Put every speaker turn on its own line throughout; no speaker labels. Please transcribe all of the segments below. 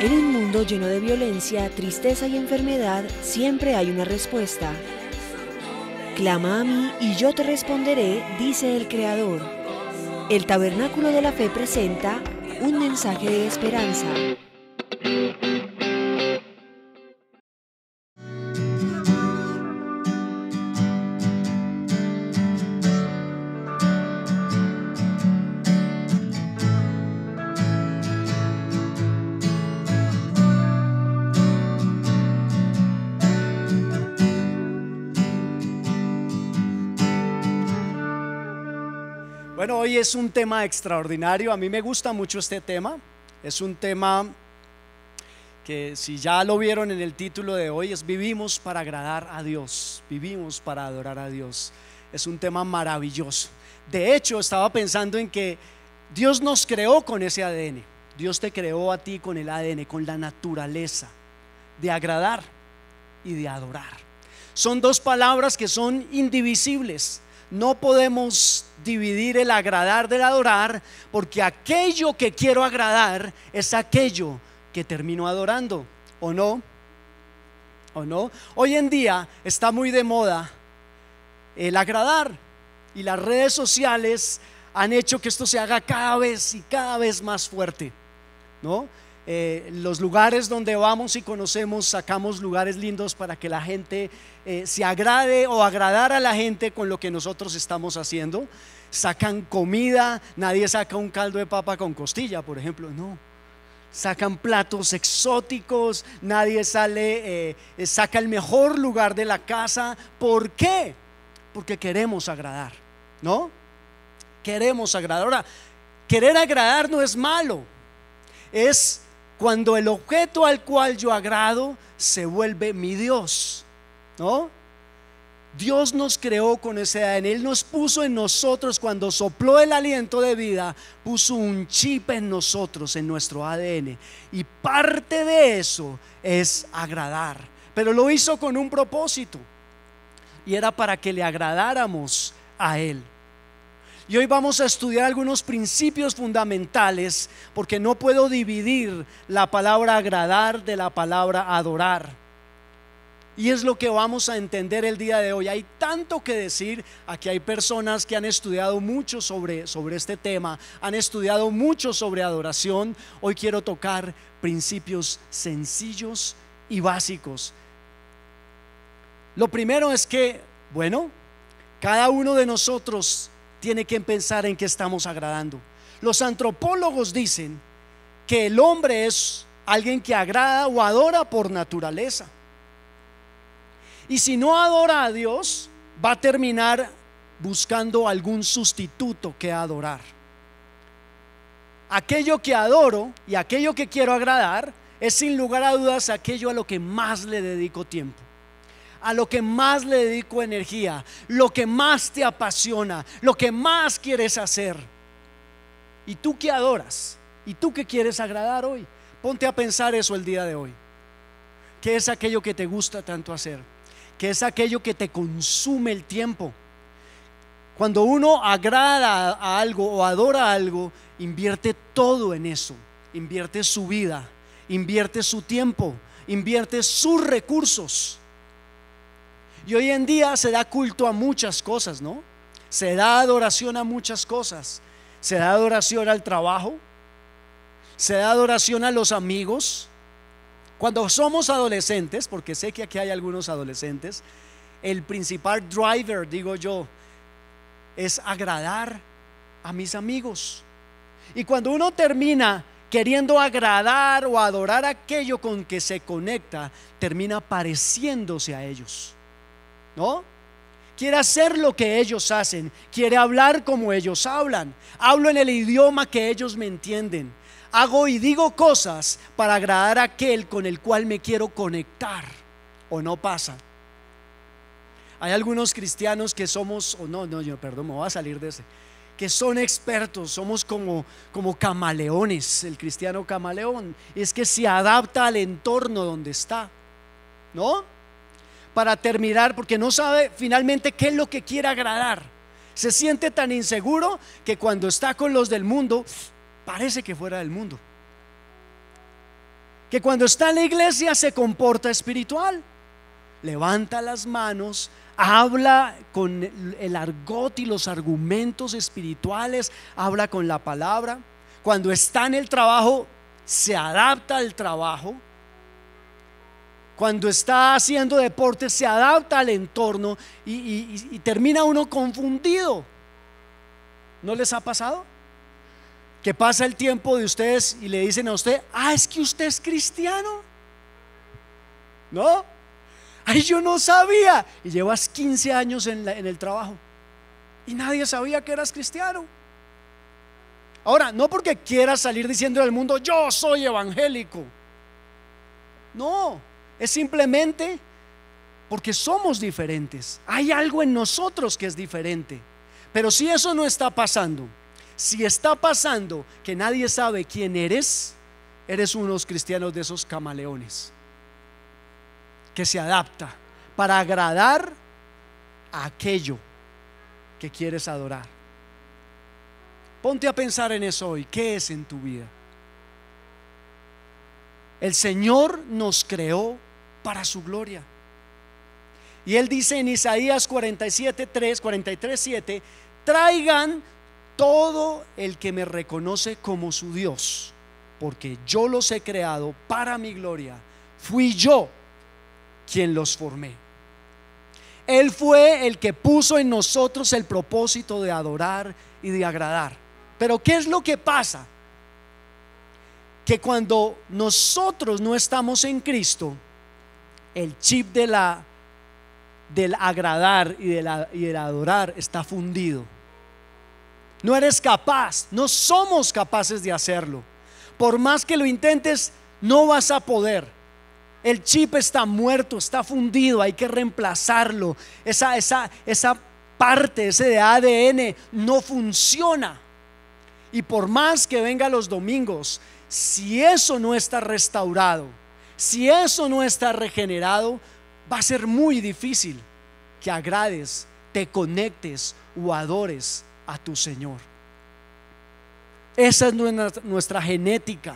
En un mundo lleno de violencia, tristeza y enfermedad, siempre hay una respuesta. Clama a mí y yo te responderé, dice el Creador. El Tabernáculo de la Fe presenta un mensaje de esperanza.
Bueno, hoy es un tema extraordinario. A mí me gusta mucho este tema. Es un tema que, si ya lo vieron en el título de hoy, es vivimos para agradar a Dios, vivimos para adorar a Dios. Es un tema maravilloso. De hecho, estaba pensando en que Dios nos creó con ese ADN. Dios te creó a ti con el ADN, con la naturaleza de agradar y de adorar. Son dos palabras que son indivisibles. No podemos dividir el agradar del adorar, porque aquello que quiero agradar es aquello que termino adorando, ¿o no? ¿O no? Hoy en día está muy de moda el agradar, y las redes sociales han hecho que esto se haga cada vez más fuerte, ¿no? Los lugares donde vamos y conocemos, sacamos lugares lindos para que la gente se agrade o agradar a la gente con lo que nosotros estamos haciendo. Sacan comida, nadie saca un caldo de papa con costilla, por ejemplo, no. Sacan platos exóticos, nadie saca el mejor lugar de la casa. ¿Por qué? Porque queremos agradar, ¿no? Queremos agradar. Ahora, querer agradar no es malo, es cuando el objeto al cual yo agrado se vuelve mi Dios, ¿no? Dios nos creó con ese ADN. Él nos puso en nosotros, cuando sopló el aliento de vida, puso un chip en nosotros, en nuestro ADN, y parte de eso es agradar. Pero lo hizo con un propósito, y era para que le agradáramos a Él. Y hoy vamos a estudiar algunos principios fundamentales, porque no puedo dividir la palabra agradar de la palabra adorar. Y es lo que vamos a entender el día de hoy. Hay tanto que decir. Aquí hay personas que han estudiado mucho sobre este tema, han estudiado mucho sobre adoración. Hoy quiero tocar principios sencillos y básicos. Lo primero es que, bueno, cada uno de nosotros tiene que pensar en qué estamos agradando. Los antropólogos dicen que el hombre es alguien que agrada o adora por naturaleza. Y si no adora a Dios, va a terminar buscando algún sustituto que adorar. Aquello que adoro y aquello que quiero agradar es, sin lugar a dudas, aquello a lo que más le dedico tiempo, a lo que más le dedico energía, lo que más te apasiona, lo que más quieres hacer. ¿Y tú qué adoras? ¿Y tú qué quieres agradar hoy? Ponte a pensar eso el día de hoy. ¿Qué es aquello que te gusta tanto hacer? ¿Qué es aquello que te consume el tiempo? Cuando uno agrada a algo o adora algo, invierte todo en eso. Invierte su vida, invierte su tiempo, invierte sus recursos. Y hoy en día se da culto a muchas cosas, ¿no? Se da adoración a muchas cosas. Se da adoración al trabajo, se da adoración a los amigos. Cuando somos adolescentes, porque sé que aquí hay algunos adolescentes, el principal driver, digo yo, es agradar a mis amigos. Y cuando uno termina queriendo agradar o adorar aquello con que se conecta, termina pareciéndose a ellos, ¿no? Quiere hacer lo que ellos hacen, quiere hablar como ellos hablan, hablo en el idioma que ellos me entienden, hago y digo cosas para agradar a aquel con el cual me quiero conectar. ¿O no pasa? Hay algunos cristianos que somos, me voy a salir de ese, que son expertos, somos como camaleones. El cristiano camaleón es que se adapta al entorno donde está, ¿no? Para terminar, porque no sabe finalmente qué es lo que quiere agradar. Se siente tan inseguro que cuando está con los del mundo parece que fuera del mundo. que cuando está en la iglesia se comporta espiritual, levanta las manos, habla con el argot y los argumentos espirituales, habla con la palabra. Cuando está en el trabajo, se adapta al trabajo. Cuando está haciendo deporte, se adapta al entorno y termina uno confundido. ¿No les ha pasado? Que pasa el tiempo de ustedes y le dicen a usted: ah, es que usted es cristiano. ¿No? Ay, yo no sabía. Y llevas 15 años en el trabajo y nadie sabía que eras cristiano. Ahora, no porque quieras salir diciendo al mundo: yo soy evangélico. No, es simplemente porque somos diferentes. Hay algo en nosotros que es diferente. Pero si eso no está pasando, si está pasando que nadie sabe quién eres unos cristianos de esos camaleones que se adapta para agradar a aquello que quieres adorar. Ponte a pensar en eso hoy. ¿Qué es en tu vida? El Señor nos creó para su gloria. Y Él dice en Isaías 43:7: traigan todo el que me reconoce como su Dios, porque yo los he creado para mi gloria. Fui yo quien los formé. Él fue el que puso en nosotros el propósito de adorar y de agradar. Pero ¿qué es lo que pasa? Que cuando nosotros no estamos en Cristo, el chip del agradar y del adorar está fundido. No eres capaz, no somos capaces de hacerlo. Por más que lo intentes, no vas a poder. El chip está muerto, está fundido, hay que reemplazarlo. Esa parte, ese de ADN no funciona. Y por más que venga los domingos, si eso no está restaurado, si eso no está regenerado, va a ser muy difícil que agrades, te conectes o adores a tu Señor. Esa es nuestra genética.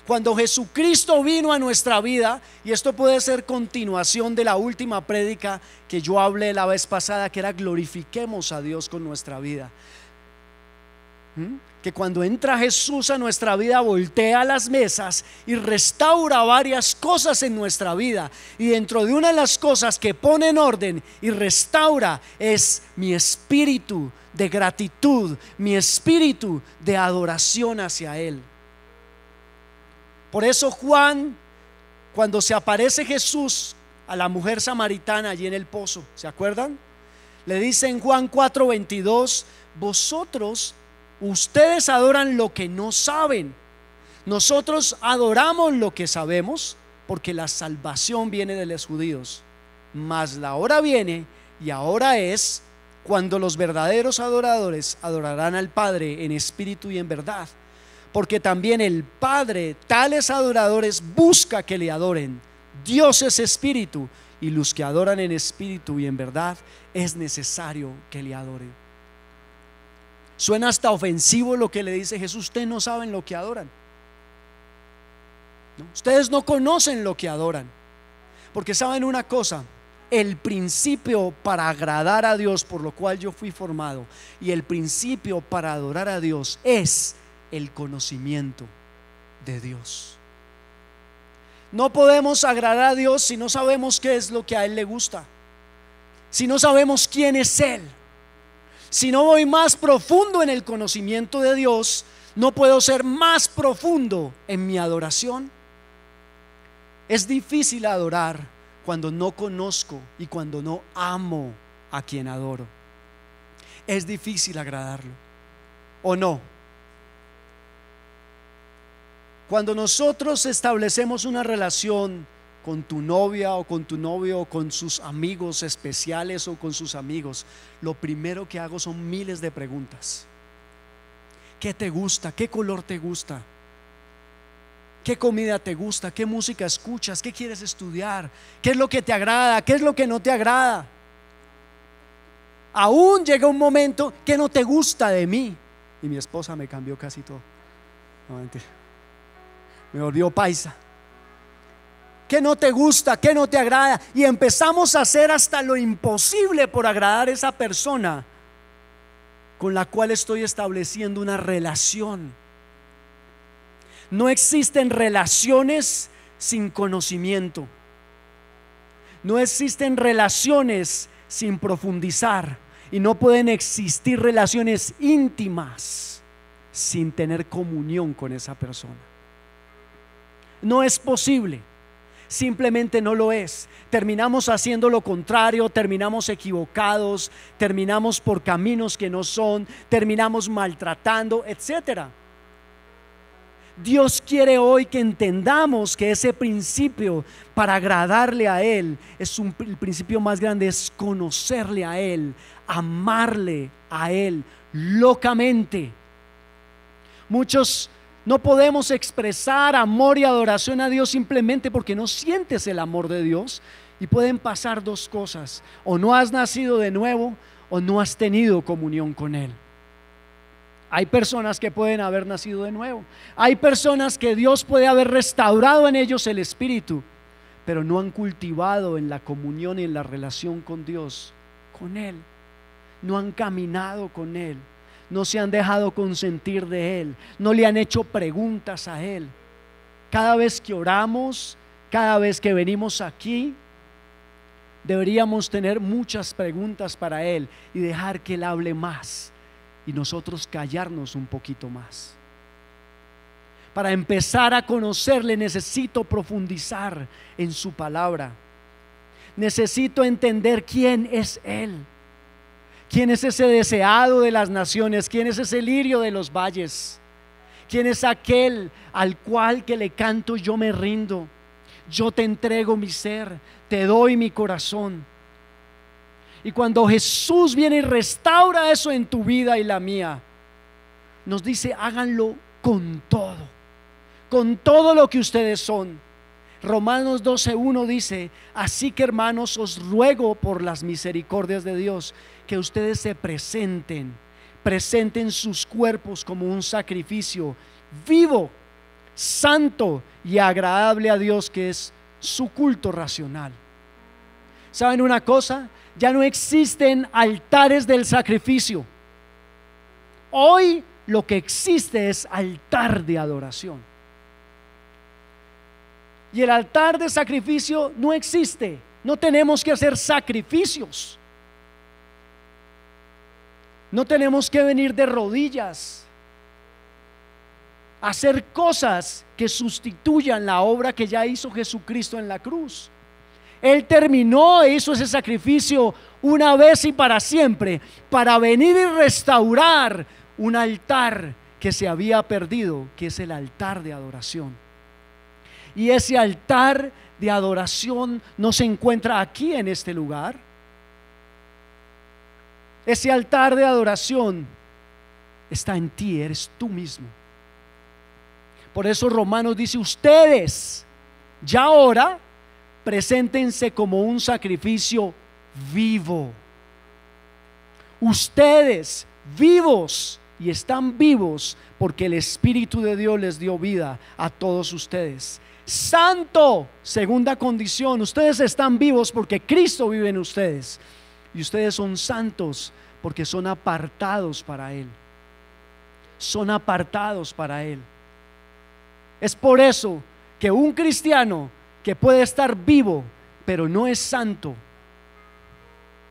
Cuando Jesucristo vino a nuestra vida, y esto puede ser continuación de la última prédica que yo hablé la vez pasada, que era glorifiquemos a Dios con nuestra vida. Que cuando entra Jesús a nuestra vida, voltea las mesas y restaura varias cosas en nuestra vida. Y dentro de una de las cosas que pone en orden y restaura es mi espíritu de gratitud, mi espíritu de adoración hacia Él. Por eso Juan, cuando se aparece Jesús a la mujer samaritana allí en el pozo, ¿se acuerdan? Le dice en Juan 4:22: ustedes adoran lo que no saben. Nosotros adoramos lo que sabemos, porque la salvación viene de los judíos. Mas la hora viene, y ahora es, cuando los verdaderos adoradores adorarán al Padre en espíritu y en verdad. Porque también el Padre tales adoradores busca que le adoren. Dios es espíritu, y los que adoran en espíritu y en verdad es necesario que le adoren. Suena hasta ofensivo lo que le dice Jesús: ustedes no saben lo que adoran. ¿No? Ustedes no conocen lo que adoran. Porque saben una cosa: el principio para agradar a Dios, por lo cual yo fui formado, y el principio para adorar a Dios es el conocimiento de Dios. No podemos agradar a Dios si no sabemos qué es lo que a Él le gusta, si no sabemos quién es Él. Si no voy más profundo en el conocimiento de Dios, no puedo ser más profundo en mi adoración. Es difícil adorar cuando no conozco y cuando no amo a quien adoro. Es difícil agradarlo, ¿o no? Cuando nosotros establecemos una relación con tu novia o con tu novio o con sus amigos especiales o con sus amigos, lo primero que hago son miles de preguntas. ¿Qué te gusta? ¿Qué color te gusta? ¿Qué comida te gusta? ¿Qué música escuchas? ¿Qué quieres estudiar? ¿Qué es lo que te agrada? ¿Qué es lo que no te agrada? Aún llega un momento que no te gusta de mí. Y mi esposa me cambió casi todo. No, mentira. Me volvió paisa. qué no te gusta, qué no te agrada, y empezamos a hacer hasta lo imposible por agradar a esa persona con la cual estoy estableciendo una relación. No existen relaciones sin conocimiento. No existen relaciones sin profundizar. Y no pueden existir relaciones íntimas sin tener comunión con esa persona. No es posible. Simplemente no lo es. Terminamos haciendo lo contrario, terminamos equivocados, terminamos por caminos que no son, terminamos maltratando, etcétera. Dios quiere hoy que entendamos que ese principio para agradarle a Él el principio más grande, es conocerle a Él, amarle a Él locamente. Muchos no podemos expresar amor y adoración a Dios simplemente porque no sientes el amor de Dios, y pueden pasar dos cosas: o no has nacido de nuevo o no has tenido comunión con Él. Hay personas que pueden haber nacido de nuevo, hay personas que Dios puede haber restaurado en ellos el espíritu, pero no han cultivado en la comunión y en la relación con Dios, con Él. No han caminado con Él, no se han dejado consentir de Él, no le han hecho preguntas a Él. Cada vez que oramos, cada vez que venimos aquí, deberíamos tener muchas preguntas para Él y dejar que Él hable más y nosotros callarnos un poquito más. Para empezar a conocerle, necesito profundizar en su palabra. Necesito entender quién es Él. ¿Quién es ese deseado de las naciones? ¿Quién es ese lirio de los valles? ¿Quién es aquel al cual que le canto yo me rindo? Yo te entrego mi ser, te doy mi corazón. Y cuando Jesús viene y restaura eso en tu vida y la mía, nos dice: háganlo con todo lo que ustedes son. Romanos 12:1 dice: así que, hermanos, os ruego por las misericordias de Dios que ustedes se presenten sus cuerpos como un sacrificio vivo, santo y agradable a Dios, que es su culto racional. ¿Saben una cosa? Ya no existen altares del sacrificio. Hoy lo que existe es altar de adoración. Y el altar de sacrificio no existe. No tenemos que hacer sacrificios. No tenemos que venir de rodillas a hacer cosas que sustituyan la obra que ya hizo Jesucristo en la cruz. Él terminó e hizo ese sacrificio una vez y para siempre, para venir y restaurar un altar que se había perdido, que es el altar de adoración. Y ese altar de adoración no se encuentra aquí en este lugar. Ese altar de adoración está en ti, eres tú mismo. Por eso Romanos dice: ustedes ya ahora preséntense como un sacrificio vivo. Ustedes vivos, y están vivos porque el Espíritu de Dios les dio vida a todos ustedes. Santo, segunda condición: ustedes están vivos porque Cristo vive en ustedes, y ustedes son santos porque son apartados para Él. Son apartados para Él. Es por eso que un cristiano que puede estar vivo pero no es santo,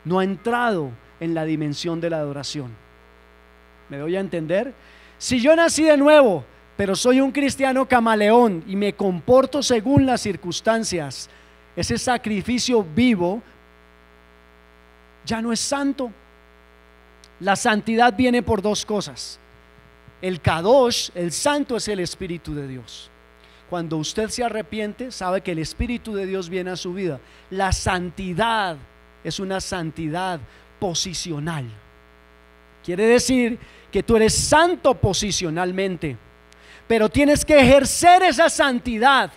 no ha entrado en la dimensión de la adoración. ¿Me doy a entender? Si yo nací de nuevo pero soy un cristiano camaleón y me comporto según las circunstancias, ese sacrificio vivo ya no es santo. La santidad viene por dos cosas. El Kadosh, el santo, es el Espíritu de Dios. Cuando usted se arrepiente, sabe que el Espíritu de Dios viene a su vida. La santidad es una santidad posicional. Quiere decir que tú eres santo posicionalmente, pero tienes que ejercer esa santidad,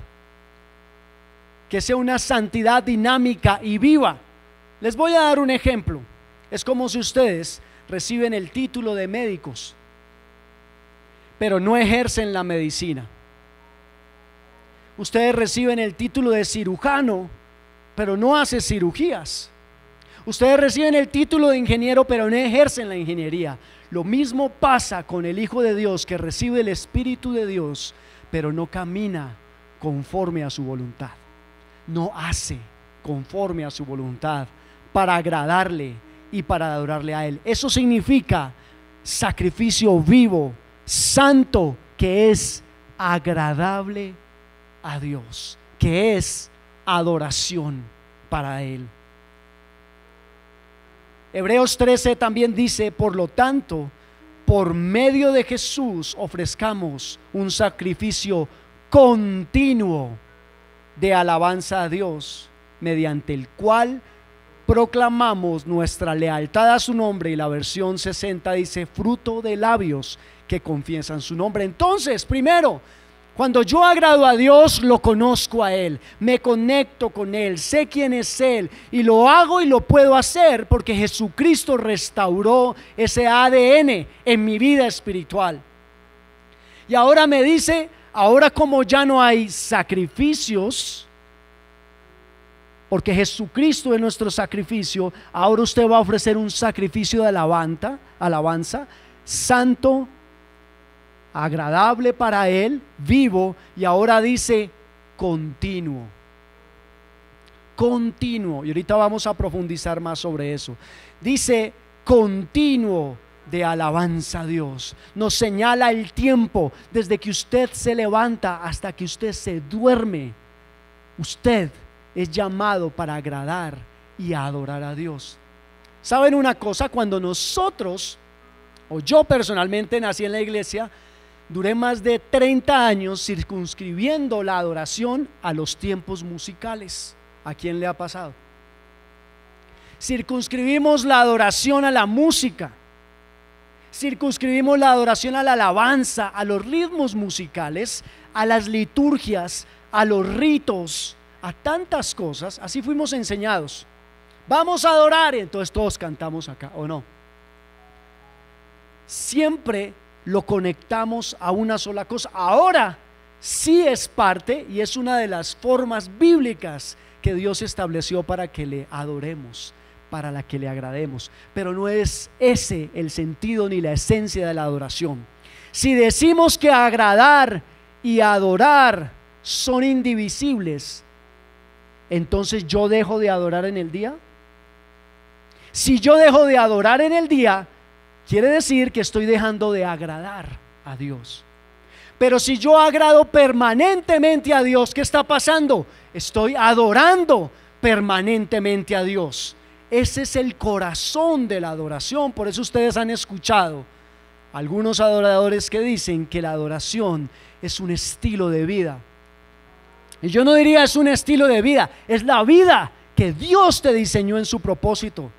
que sea una santidad dinámica y viva. Les voy a dar un ejemplo. Es como si ustedes reciben el título de médicos, pero no ejercen la medicina. Ustedes reciben el título de cirujano, pero no hace cirugías. Ustedes reciben el título de ingeniero, pero no ejercen la ingeniería. Lo mismo pasa con el Hijo de Dios, que recibe el Espíritu de Dios, pero no camina conforme a su voluntad. No hace conforme a su voluntad para agradarle y para adorarle a Él. Eso significa sacrificio vivo, santo, que es agradable a Dios, que es adoración para Él. Hebreos 13 también dice: por lo tanto, por medio de Jesús ofrezcamos un sacrificio continuo de alabanza a Dios, mediante el cual proclamamos nuestra lealtad a su nombre. Y la versión 60 dice: fruto de labios que confiesan su nombre. Entonces, primero, cuando yo agrado a Dios, lo conozco a Él, me conecto con Él, sé quién es Él, y lo hago y lo puedo hacer porque Jesucristo restauró ese ADN en mi vida espiritual. Y ahora me dice: ahora, como ya no hay sacrificios, porque Jesucristo es nuestro sacrificio, ahora usted va a ofrecer un sacrificio de alabanza, santo, agradable para Él, vivo. Y ahora dice continuo. Y ahorita vamos a profundizar más sobre eso. Dice continuo de alabanza a Dios. Nos señala el tiempo desde que usted se levanta hasta que usted se duerme. Usted es llamado para agradar y adorar a Dios. ¿Saben una cosa? Cuando nosotros, o yo personalmente, nací en la iglesia, duré más de 30 años circunscribiendo la adoración a los tiempos musicales. ¿A quién le ha pasado? Circunscribimos la adoración a la música, circunscribimos la adoración a la alabanza, a los ritmos musicales, a las liturgias, a los ritos, a tantas cosas. Así fuimos enseñados. Vamos a adorar, entonces todos cantamos acá, ¿o no? Siempre lo conectamos a una sola cosa. Ahora sí es parte y es una de las formas bíblicas que Dios estableció para que le adoremos, para la que le agrademos, pero no es ese el sentido ni la esencia de la adoración. Si decimos que agradar y adorar son indivisibles, entonces yo dejo de adorar en el día. Si yo dejo de adorar en el día, quiere decir que estoy dejando de agradar a Dios. Pero si yo agrado permanentemente a Dios, ¿qué está pasando? Estoy adorando permanentemente a Dios. Ese es el corazón de la adoración. Por eso ustedes han escuchado algunos adoradores que dicen que la adoración es un estilo de vida. Y yo no diría es un estilo de vida, es la vida que Dios te diseñó en su propósito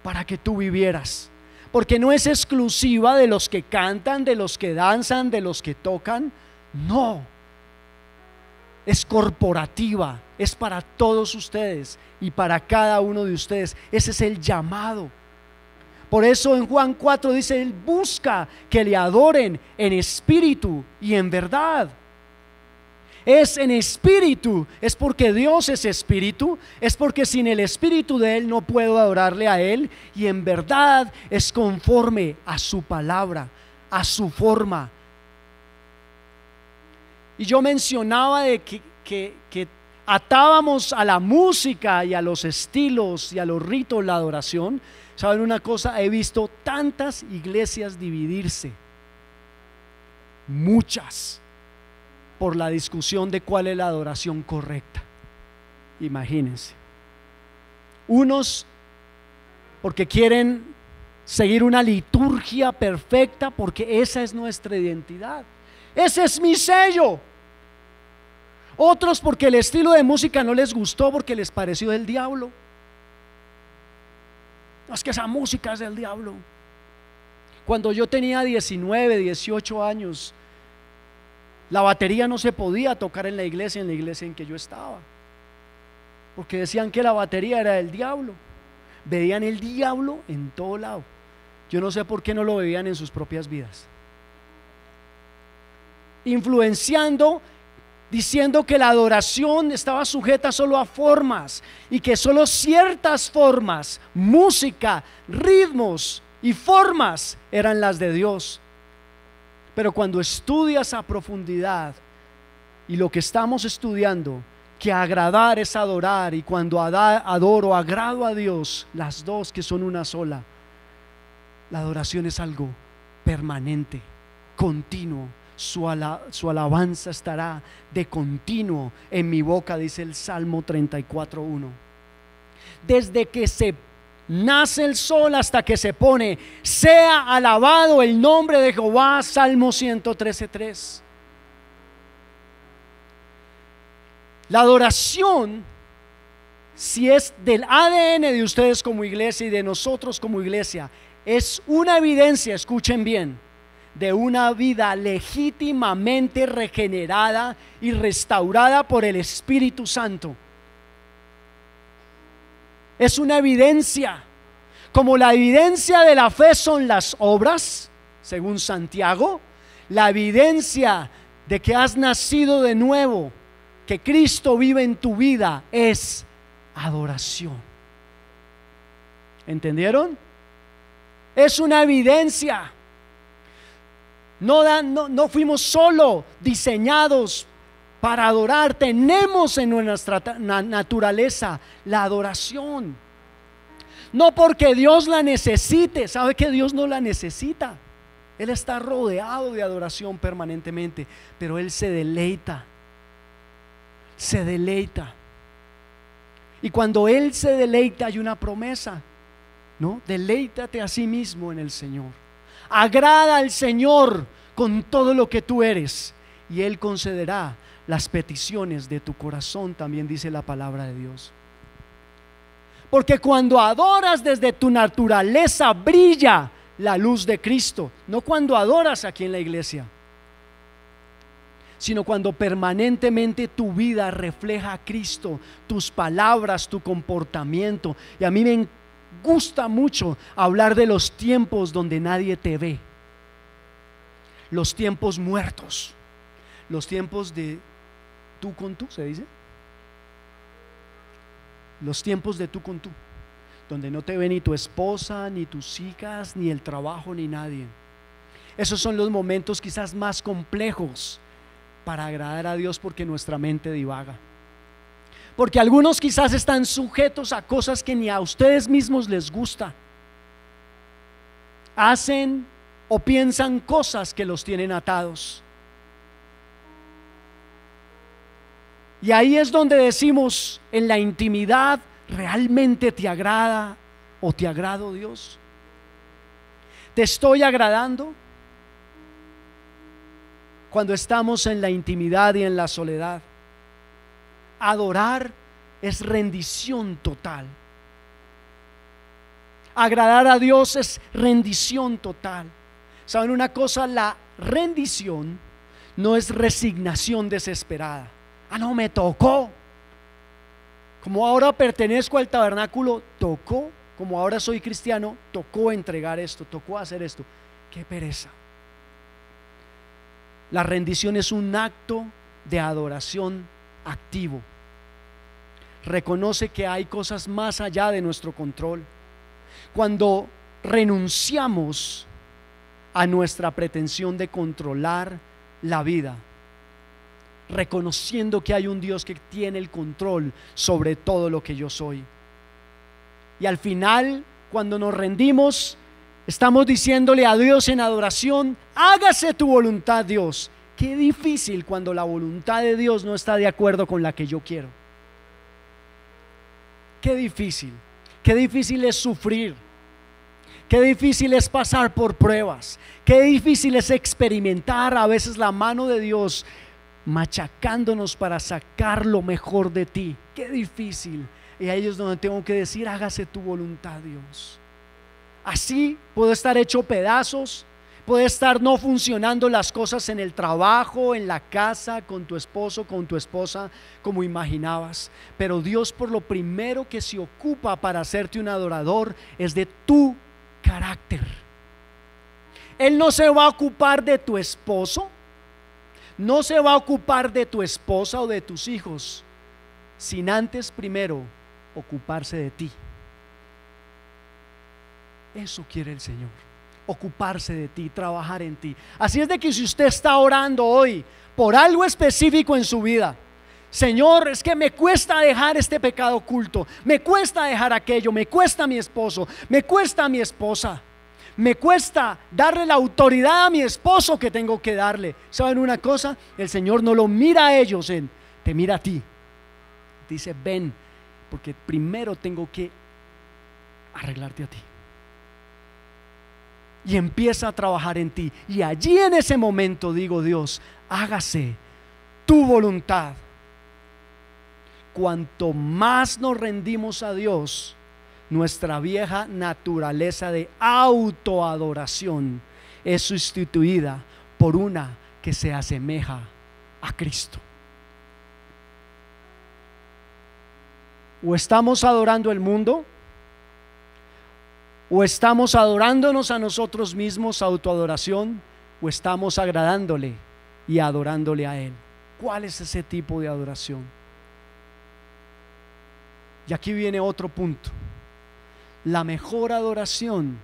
para que tú vivieras. Porque no es exclusiva de los que cantan, de los que danzan, de los que tocan. No, es corporativa, es para todos ustedes y para cada uno de ustedes. Ese es el llamado. Por eso en Juan 4 dice: Él busca que le adoren en espíritu y en verdad. Es en espíritu, es porque Dios es espíritu, es porque sin el espíritu de Él no puedo adorarle a Él, y en verdad es conforme a su palabra, a su forma. Y yo mencionaba de que atábamos a la música y a los estilos y a los ritos la adoración. ¿Saben una cosa? He visto tantas iglesias dividirse, muchas, por la discusión de cuál es la adoración correcta. Imagínense. Unos porque quieren seguir una liturgia perfecta, porque esa es nuestra identidad, ese es mi sello. Otros porque el estilo de música no les gustó, porque les pareció del diablo. No, es que esa música es del diablo. Cuando yo tenía 19, 18 años, la batería no se podía tocar en la iglesia en que yo estaba, porque decían que la batería era del diablo. Veían el diablo en todo lado. Yo no sé por qué no lo veían en sus propias vidas, influenciando diciendo que la adoración estaba sujeta solo a formas y que solo ciertas formas, música, ritmos y formas eran las de Dios. Pero cuando estudias a profundidad, y lo que estamos estudiando, que agradar es adorar, y cuando adoro, agrado a Dios, las dos que son una sola, la adoración es algo permanente, continuo. Su alabanza estará de continuo en mi boca, dice el Salmo 34:1. Desde que se nace el sol hasta que se pone, sea alabado el nombre de Jehová. Salmo 113:3. La adoración, si es del ADN de ustedes como iglesia y de nosotros como iglesia, es una evidencia, escuchen bien, de una vida legítimamente regenerada y restaurada por el Espíritu Santo. Es una evidencia, como la evidencia de la fe son las obras, según Santiago. La evidencia de que has nacido de nuevo, que Cristo vive en tu vida, es adoración. ¿Entendieron? Es una evidencia. No fuimos solo diseñados para adorar. Tenemos en nuestra naturaleza la adoración. No porque Dios la necesite. ¿Sabe que Dios no la necesita? Él está rodeado de adoración permanentemente, pero Él se deleita. Se deleita. Y cuando Él se deleita, hay una promesa, ¿no? Deleítate a sí mismo en el Señor. Agrada al Señor con todo lo que tú eres, y Él concederá las peticiones de tu corazón, también dice la palabra de Dios. Porque cuando adoras, desde tu naturaleza brilla la luz de Cristo. No cuando adoras aquí en la iglesia, sino cuando permanentemente tu vida refleja a Cristo, tus palabras, tu comportamiento. Y a mí me gusta mucho hablar de los tiempos donde nadie te ve, los tiempos muertos, los tiempos de tú con tú, ¿se dice? Los tiempos de tú con tú, donde no te ve ni tu esposa, ni tus hijas, ni el trabajo, ni nadie. Esos son los momentos quizás más complejos para agradar a Dios, porque nuestra mente divaga. Porque algunos quizás están sujetos a cosas que ni a ustedes mismos les gusta. Hacen o piensan cosas que los tienen atados. Y ahí es donde decimos, en la intimidad, ¿realmente te agrada o te agrado Dios? ¿Te estoy agradando? Cuando estamos en la intimidad y en la soledad, adorar es rendición total. Agradar a Dios es rendición total. ¿Saben una cosa? La rendición no es resignación desesperada. No, me tocó. Como ahora pertenezco al tabernáculo, tocó. Como ahora soy cristiano, tocó entregar esto, tocó hacer esto. ¡Qué pereza! La rendición es un acto de adoración activo. Reconoce que hay cosas más allá de nuestro control. Cuando renunciamos a nuestra pretensión de controlar la vida, reconociendo que hay un Dios que tiene el control sobre todo lo que yo soy. Y al final, cuando nos rendimos, estamos diciéndole a Dios en adoración: hágase tu voluntad, Dios. Qué difícil cuando la voluntad de Dios no está de acuerdo con la que yo quiero. Qué difícil es sufrir. Qué difícil es pasar por pruebas. Qué difícil es experimentar a veces la mano de Dios machacándonos para sacar lo mejor de ti. Qué difícil. Y ahí es donde tengo que decir: hágase tu voluntad, Dios. Así puedo estar hecho pedazos, puede estar no funcionando las cosas en el trabajo, en la casa, con tu esposo, con tu esposa, como imaginabas. Pero Dios, por lo primero que se ocupa para hacerte un adorador, es de tu carácter. Él no se va a ocupar de tu esposo, no se va a ocupar de tu esposa o de tus hijos sin antes primero ocuparse de ti. Eso quiere el Señor, ocuparse de ti, trabajar en ti. Así es de que si usted está orando hoy por algo específico en su vida, Señor, es que me cuesta dejar este pecado oculto, me cuesta dejar aquello, me cuesta a mi esposo, me cuesta a mi esposa, me cuesta darle la autoridad a mi esposo que tengo que darle. ¿Saben una cosa? El Señor no lo mira a ellos, te mira a ti. Dice, ven, porque primero tengo que arreglarte a ti. Y empieza a trabajar en ti. Y allí en ese momento digo, Dios, hágase tu voluntad. Cuanto más nos rendimos a Dios, nuestra vieja naturaleza de autoadoración es sustituida por una que se asemeja a Cristo. O estamos adorando el mundo, o estamos adorándonos a nosotros mismos, autoadoración, o estamos agradándole y adorándole a Él. ¿Cuál es ese tipo de adoración? Y aquí viene otro punto. La mejor adoración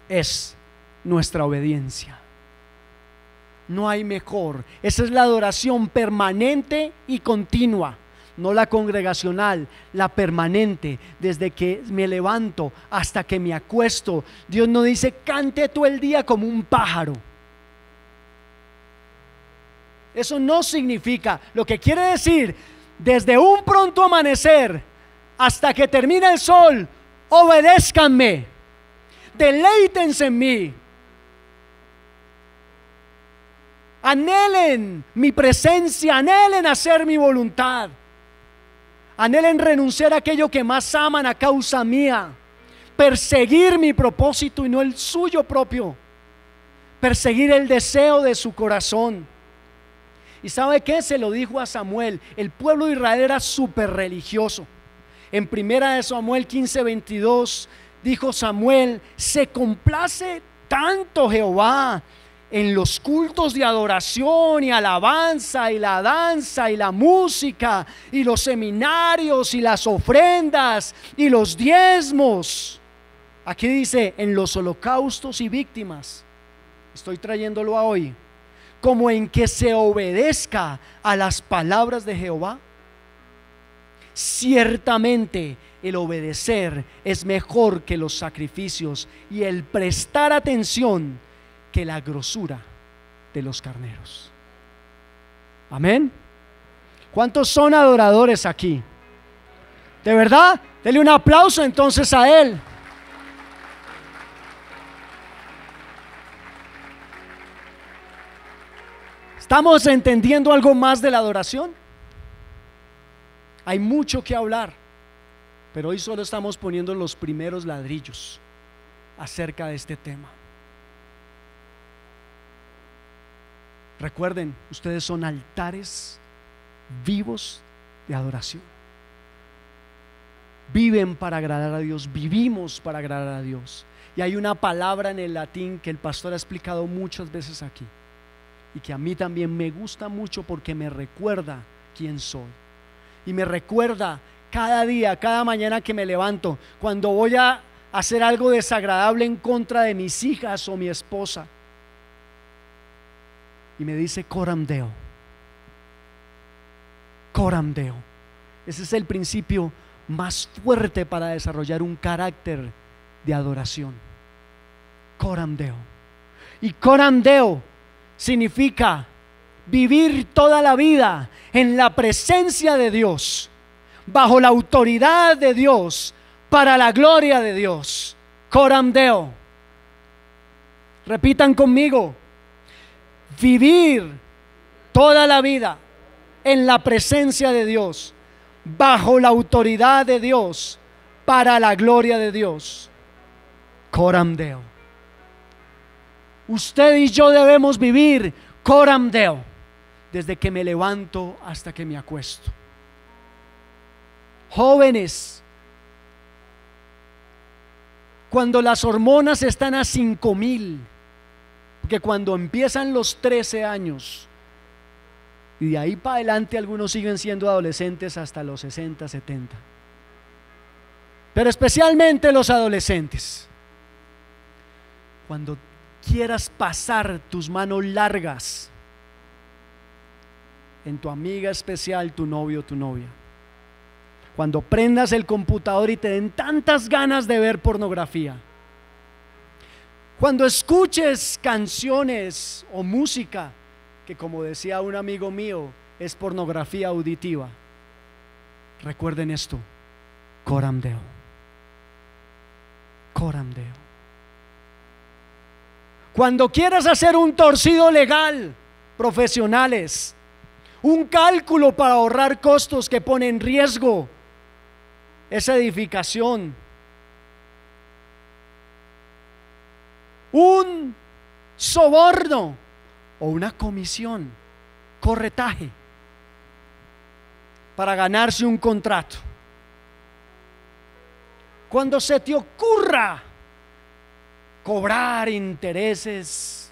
es nuestra obediencia. No hay mejor. Esa es la adoración permanente y continua. No la congregacional, la permanente, desde que me levanto hasta que me acuesto. Dios no dice cante todo el día como un pájaro. Eso no significa, lo que quiere decir, desde un pronto amanecer hasta que termine el sol, obedézcanme, deleítense en mí, anhelen mi presencia, anhelen hacer mi voluntad. Anhelen renunciar a aquello que más aman a causa mía, perseguir mi propósito y no el suyo propio, perseguir el deseo de su corazón. ¿Y sabe qué? Se lo dijo a Samuel. El pueblo de Israel era súper religioso. En primera de Samuel 15:22 dijo Samuel: se complace tanto Jehová en los cultos de adoración y alabanza y la danza y la música y los seminarios y las ofrendas y los diezmos. Aquí dice en los holocaustos y víctimas. Estoy trayéndolo a hoy. Como en que se obedezca a las palabras de Jehová. Ciertamente el obedecer es mejor que los sacrificios y el prestar atención que la grosura de los carneros. Amén. ¿Cuántos son adoradores aquí? ¿De verdad? Dele un aplauso entonces a Él. ¿Estamos entendiendo algo más de la adoración? Hay mucho que hablar, pero hoy solo estamos poniendo los primeros ladrillos acerca de este tema. Recuerden, ustedes son altares vivos de adoración. Viven para agradar a Dios, vivimos para agradar a Dios. Y hay una palabra en el latín que el pastor ha explicado muchas veces aquí y que a mí también me gusta mucho porque me recuerda quién soy. Y me recuerda cada día, cada mañana que me levanto, cuando voy a hacer algo desagradable en contra de mis hijas o mi esposa. Y me dice coram Deo. Coram Deo. Ese es el principio más fuerte para desarrollar un carácter de adoración. Coram Deo. Y coram Deo significa vivir toda la vida en la presencia de Dios, bajo la autoridad de Dios, para la gloria de Dios. Coram Deo. Repitan conmigo: vivir toda la vida en la presencia de Dios, bajo la autoridad de Dios, para la gloria de Dios. Coram Deo. Usted y yo debemos vivir coram Deo desde que me levanto hasta que me acuesto. Jóvenes, cuando las hormonas están a 5,000, porque cuando empiezan los 13 años Y de ahí para adelante algunos siguen siendo adolescentes hasta los 60, 70. Pero especialmente los adolescentes. Cuando quieras pasar tus manos largas en tu amiga especial, tu novio o tu novia. Cuando prendas el computador y te den tantas ganas de ver pornografía. Cuando escuches canciones o música que, como decía un amigo mío, es pornografía auditiva. Recuerden esto: coram Deo. Coram Deo. Cuando quieras hacer un torcido legal, profesionales, un cálculo para ahorrar costos que pone en riesgo esa edificación, un soborno o una comisión, corretaje para ganarse un contrato. Cuando se te ocurra cobrar intereses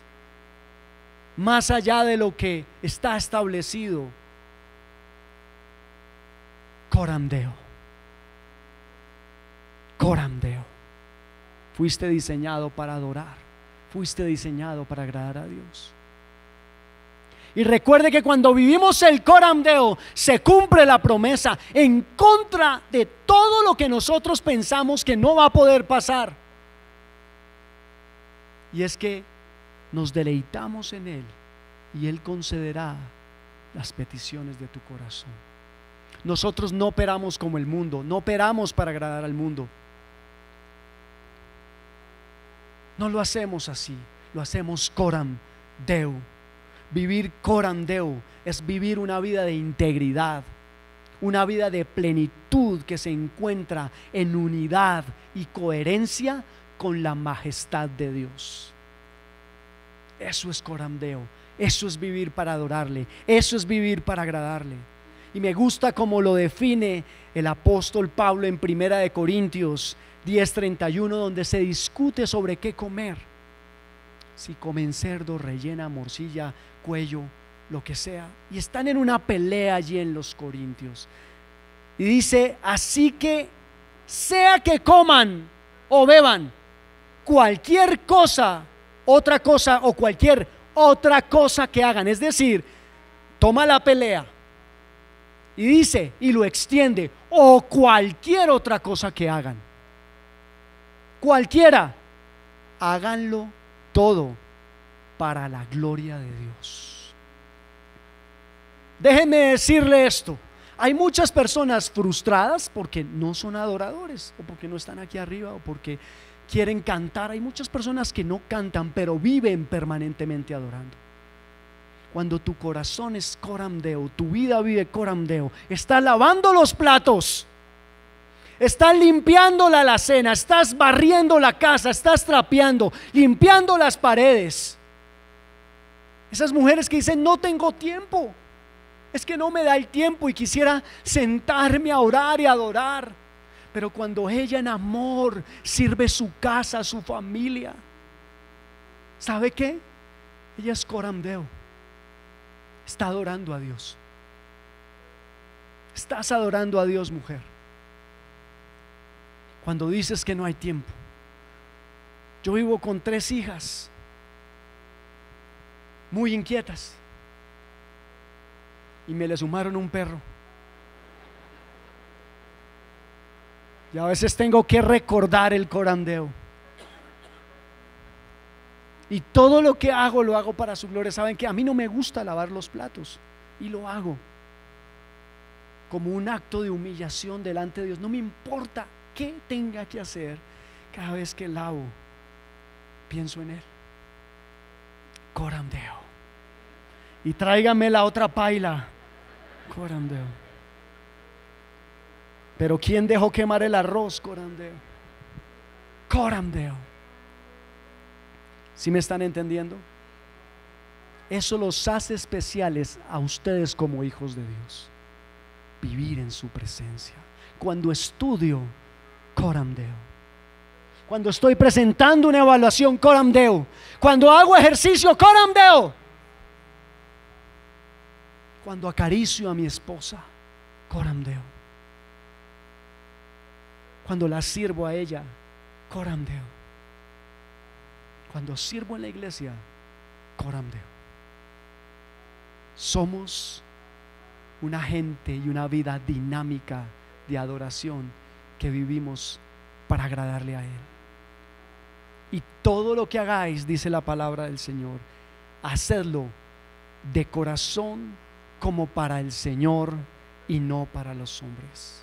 más allá de lo que está establecido, coram Deo. Coram Deo. Fuiste diseñado para adorar, fuiste diseñado para agradar a Dios. Y recuerde que cuando vivimos el coram Deo, se cumple la promesa en contra de todo lo que nosotros pensamos que no va a poder pasar. Y es que nos deleitamos en Él y Él concederá las peticiones de tu corazón. Nosotros no operamos como el mundo, no operamos para agradar al mundo. No lo hacemos así, lo hacemos coram Deo. Vivir coram Deo es vivir una vida de integridad, una vida de plenitud que se encuentra en unidad y coherencia con la majestad de Dios. Eso es coram Deo, eso es vivir para adorarle, eso es vivir para agradarle. Y me gusta como lo define el apóstol Pablo en 1 Corintios 10:31, donde se discute sobre qué comer. Si comen cerdo, rellena, morcilla, cuello, lo que sea. Y están en una pelea allí en los Corintios. Y dice: así que sea que coman o beban cualquier cosa, otra cosa o cualquier otra cosa que hagan. Es decir, toma la pelea y dice, y lo extiende, o cualquier otra cosa que hagan. Cualquiera, háganlo todo para la gloria de Dios. Déjenme decirle esto: hay muchas personas frustradas porque no son adoradores, o porque no están aquí arriba, o porque quieren cantar. Hay muchas personas que no cantan, pero viven permanentemente adorando. Cuando tu corazón es coram Deo, tu vida vive coram Deo, estás lavando los platos, estás limpiando la alacena, estás barriendo la casa, estás trapeando, limpiando las paredes. Esas mujeres que dicen: no tengo tiempo, es que no me da el tiempo y quisiera sentarme a orar y adorar. Pero cuando ella en amor sirve su casa, su familia, ¿sabe qué? Ella es coram Deo, está adorando a Dios. Estás adorando a Dios, mujer. Cuando dices que no hay tiempo. Yo vivo con 3 hijas muy inquietas y me le sumaron un perro. Y a veces tengo que recordar el coram Deo. Y todo lo que hago, lo hago para su gloria. Saben que a mí no me gusta lavar los platos, y lo hago como un acto de humillación delante de Dios. No me importa qué tenga que hacer. Cada vez que lavo, pienso en Él. Coram Deo. Y tráigame la otra paila. Coram Deo. Pero ¿quién dejó quemar el arroz? Coram Deo. Coram Deo. ¿Sí me están entendiendo? Eso los hace especiales a ustedes como hijos de Dios. Vivir en su presencia. Cuando estudio, coram Deo. Cuando estoy presentando una evaluación, coram Deo. Cuando hago ejercicio, coram Deo. Cuando acaricio a mi esposa, coram Deo. Cuando la sirvo a ella, coram Deo. Cuando sirvo en la iglesia, coram Deo. Somos una gente y una vida dinámica de adoración que vivimos para agradarle a Él. Y todo lo que hagáis, dice la palabra del Señor, hacedlo de corazón como para el Señor y no para los hombres.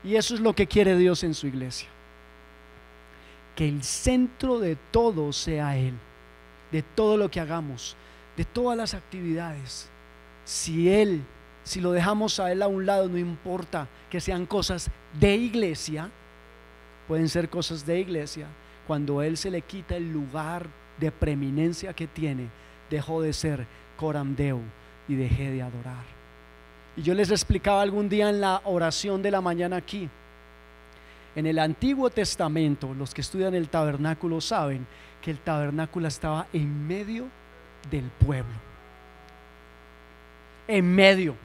Y eso es lo que quiere Dios en su iglesia, que el centro de todo sea Él, de todo lo que hagamos, de todas las actividades. Si lo dejamos a Él a un lado, no importa que sean cosas de iglesia, pueden ser cosas de iglesia, cuando Él se le quita el lugar de preeminencia que tiene, dejó de ser coram Deo y dejé de adorar. Y yo les explicaba algún día en la oración de la mañana aquí, en el Antiguo Testamento, los que estudian el tabernáculo saben que el tabernáculo estaba en medio del pueblo, en medio.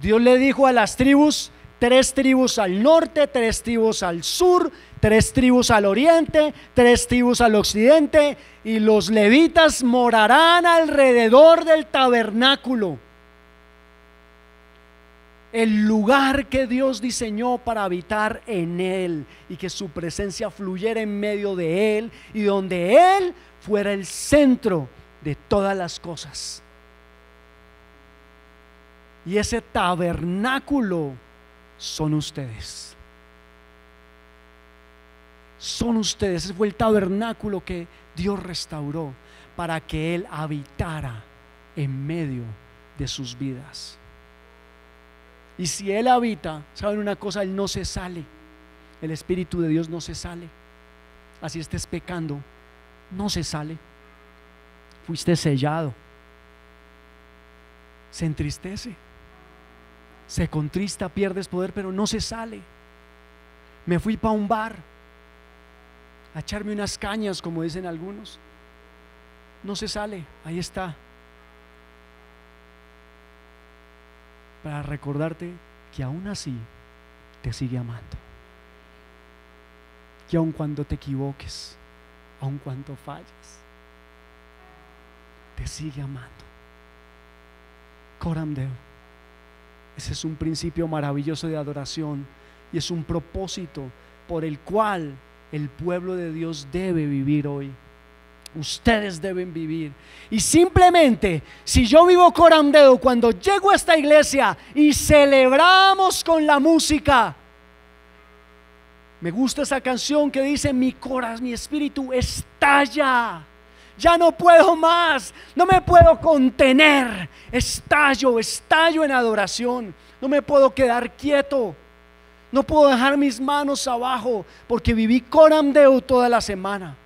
Dios le dijo a las tribus, 3 tribus al norte, 3 tribus al sur, 3 tribus al oriente, 3 tribus al occidente, y los levitas morarán alrededor del tabernáculo, el lugar que Dios diseñó para habitar en él y que su presencia fluyera en medio de él y donde él fuera el centro de todas las cosas. Y ese tabernáculo son ustedes. Son ustedes. Ese fue el tabernáculo que Dios restauró para que Él habitara en medio de sus vidas. Y si Él habita, ¿saben una cosa? Él no se sale. El Espíritu de Dios no se sale. Así estés pecando, no se sale. Fuiste sellado. Se entristece, se contrista, pierdes poder, pero no se sale. Me fui para un bar a echarme unas cañas, como dicen algunos. No se sale, ahí está, para recordarte que aún así te sigue amando, que aun cuando te equivoques, aun cuando falles, te sigue amando. Coram Deo. Ese es un principio maravilloso de adoración y es un propósito por el cual el pueblo de Dios debe vivir hoy. Ustedes deben vivir. Y simplemente, si yo vivo coram Deo, cuando llego a esta iglesia y celebramos con la música, me gusta esa canción que dice: mi corazón, mi espíritu estalla. Ya no puedo más, no me puedo contener, estallo en adoración, no me puedo quedar quieto, no puedo dejar mis manos abajo, porque viví coram Deo toda la semana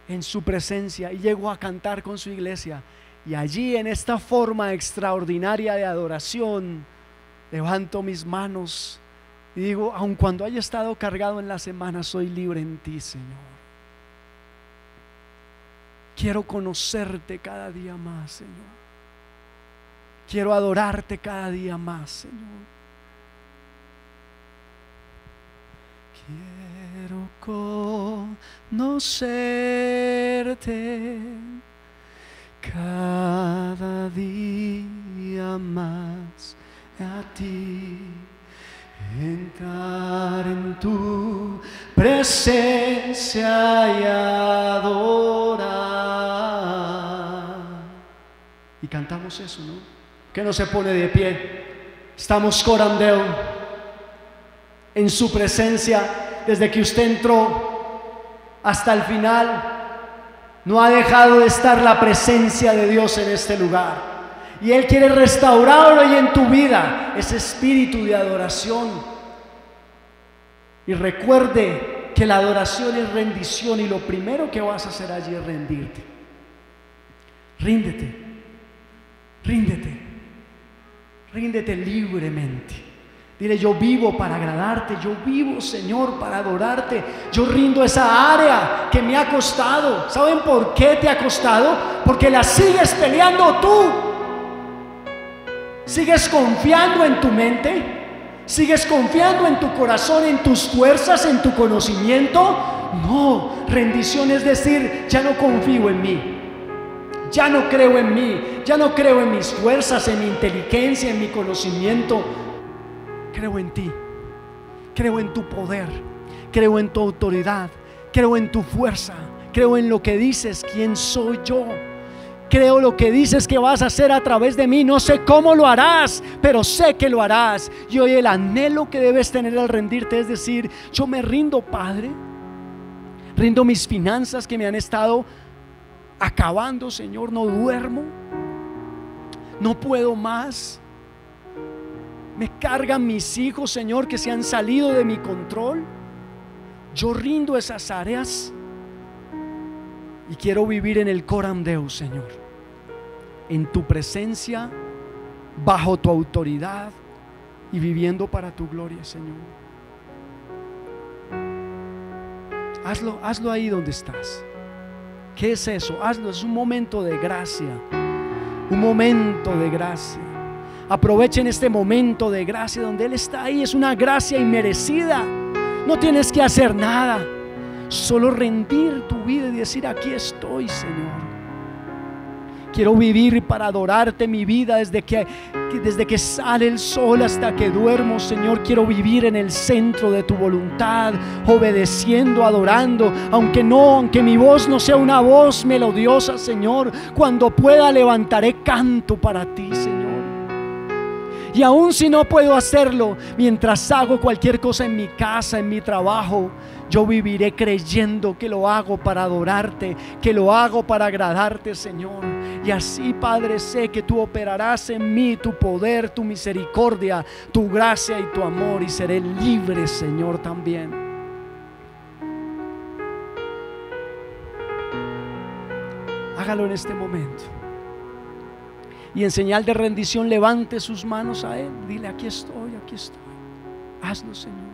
en su presencia y llego a cantar con su iglesia, y allí en esta forma extraordinaria de adoración levanto mis manos y digo: aun cuando haya estado cargado en la semana, soy libre en ti, Señor. Quiero conocerte cada día más, Señor. Quiero adorarte cada día más, Señor. Quiero conocerte cada día más a ti. Entrar en tu presencia y adorar. Y cantamos eso, ¿no? Que no se pone de pie. Estamos coram Deo en su presencia desde que usted entró hasta el final. No ha dejado de estar la presencia de Dios en este lugar. Y Él quiere restaurar hoy en tu vida ese espíritu de adoración. Y recuerde que la adoración es rendición, y lo primero que vas a hacer allí es rendirte. Ríndete, ríndete, ríndete libremente Dile: yo vivo para agradarte, yo vivo, Señor, para adorarte. Yo rindo esa área que me ha costado. ¿Saben por qué te ha costado? Porque la sigues peleando tú. Sigues confiando en tu mente, sigues confiando en tu corazón, en tus fuerzas, en tu conocimiento. No, rendición es decir: ya no confío en mí, ya no creo en mí, ya no creo en mis fuerzas, en mi inteligencia, en mi conocimiento. Creo en ti, creo en tu poder, creo en tu autoridad, creo en tu fuerza, creo en lo que dices, quién soy yo. Creo lo que dices que vas a hacer a través de mí. No sé cómo lo harás, pero sé que lo harás. Y hoy el anhelo que debes tener al rendirte es decir: yo me rindo, Padre. Rindo mis finanzas que me han estado acabando, Señor. No duermo, no puedo más. Me cargan mis hijos, Señor, que se han salido de mi control. Yo rindo esas áreas y quiero vivir en el coram Deus, Señor, en tu presencia, bajo tu autoridad y viviendo para tu gloria, Señor. Hazlo ahí donde estás. ¿Qué es eso? Hazlo, es un momento de gracia. Un momento de gracia. Aprovechen este momento de gracia donde Él está ahí. Es una gracia inmerecida. No tienes que hacer nada, solo rendir tu vida y decir: aquí estoy, Señor. Quiero vivir para adorarte mi vida desde que sale el sol hasta que duermo, Señor. Quiero vivir en el centro de tu voluntad, obedeciendo, adorando, aunque mi voz no sea una voz melodiosa, Señor. Cuando pueda levantaré canto para ti, Señor. Y aun si no puedo hacerlo mientras hago cualquier cosa en mi casa, en mi trabajo, yo viviré creyendo que lo hago para adorarte, que lo hago para agradarte, Señor. Y así, Padre, sé que tú operarás en mí tu poder, tu misericordia, tu gracia y tu amor, y seré libre, Señor, también. Hágalo en este momento. Y en señal de rendición levante sus manos a Él. Dile: aquí estoy, aquí estoy. Hazlo, Señor.